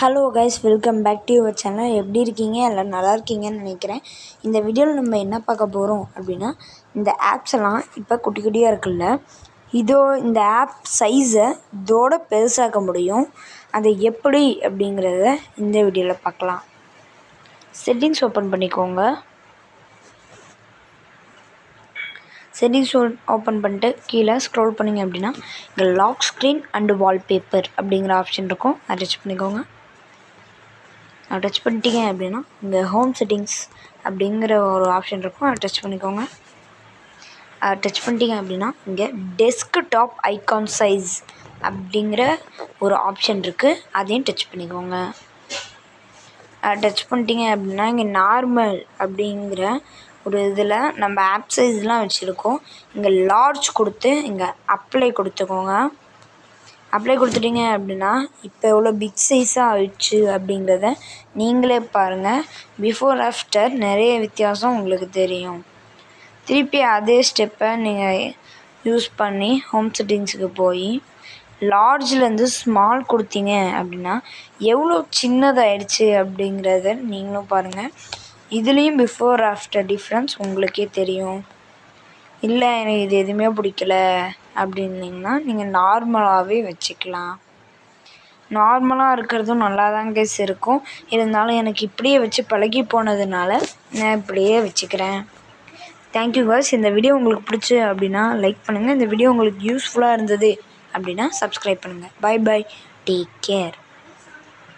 Hello guys, welcome back to your channel. எப்படி இருக்கீங்க? எல்லாம் நல்லா இருக்கீங்கன்னு நினைக்கிறேன். இந்த வீடியோவில் நம்ம என்ன பார்க்க போகிறோம் அப்படின்னா, இந்த ஆப்ஸ் எல்லாம் இப்போ குட்டி குட்டியாக இருக்குல்ல, இந்த ஆப் சைஸை இதோட பெருசாக்க முடியும். அதை எப்படி அப்படிங்கிறத இந்த வீடியோவில் பார்க்கலாம். செட்டிங்ஸ் ஓப்பன் பண்ணிக்கோங்க. செட்டிங்ஸ் ஓப்பன் பண்ணிட்டு கீழே ஸ்க்ரோல் பண்ணிங்க அப்படின்னா இங்கே லாக் ஸ்க்ரீன் அண்டு வால்பேப்பர் அப்படிங்கிற ஆப்ஷன் இருக்கும். அதை டச் பண்ணிக்கோங்க. டச் பண்ணிட்டீங்க அப்படின்னா இங்கே ஹோம் செட்டிங்ஸ் அப்படிங்கிற ஒரு ஆப்ஷன் இருக்கும். அதை டச் பண்ணிக்கோங்க. டச் பண்ணிட்டீங்க அப்படின்னா இங்கே டெஸ்க்டாப் ஐகான் சைஸ் அப்படிங்கிற ஒரு ஆப்ஷன் இருக்குது. அதையும் டச் பண்ணிக்கோங்க. டச் பண்ணிட்டீங்க அப்படின்னா இங்கே நார்மல் அப்படிங்கிற ஒரு இதில் நம்ம ஆப் சைஸ்லாம் வச்சுருக்கோம். இங்கே லார்ஜ் கொடுத்து இங்கே அப்ளை கொடுத்துக்கோங்க. அப்ளை கொடுத்துட்டீங்க அப்படின்னா இப்போ எவ்வளோ பிக் சைஸாக ஆயிடுச்சு அப்படிங்கிறத நீங்களே பாருங்கள். பிஃபோர் ஆஃப்டர் நிறைய வித்தியாசம் உங்களுக்கு தெரியும். திருப்பி அதே ஸ்டெப்பை நீங்கள் யூஸ் பண்ணி ஹோம் செட்டிங்ஸுக்கு போய் லார்ஜ்லேருந்து ஸ்மால் கொடுத்தீங்க அப்படின்னா எவ்வளோ சின்னதாகிடுச்சு அப்படிங்கிறத நீங்களும் பாருங்கள். இதுலேயும் பிஃபோர் ஆஃப்டர் டிஃப்ரென்ஸ் உங்களுக்கே தெரியும். இல்லை எனக்கு இது எதுவுமே பிடிக்கல அப்படின்னிங்கன்னா நீங்கள் நார்மலாகவே வச்சுக்கலாம். நார்மலாக இருக்கிறதும் நல்லா தான் கைஸ் இருக்கும். இருந்தாலும் எனக்கு இப்படியே வச்சு பழகி போனதுனால நான் இப்படியே வச்சுக்கிறேன். Thank you guys. இந்த வீடியோ உங்களுக்கு பிடிச்சி அப்படின்னா லைக் பண்ணுங்கள். இந்த வீடியோ உங்களுக்கு யூஸ்ஃபுல்லாக இருந்தது அப்படின்னா சப்ஸ்கிரைப் பண்ணுங்கள். Bye bye, take care.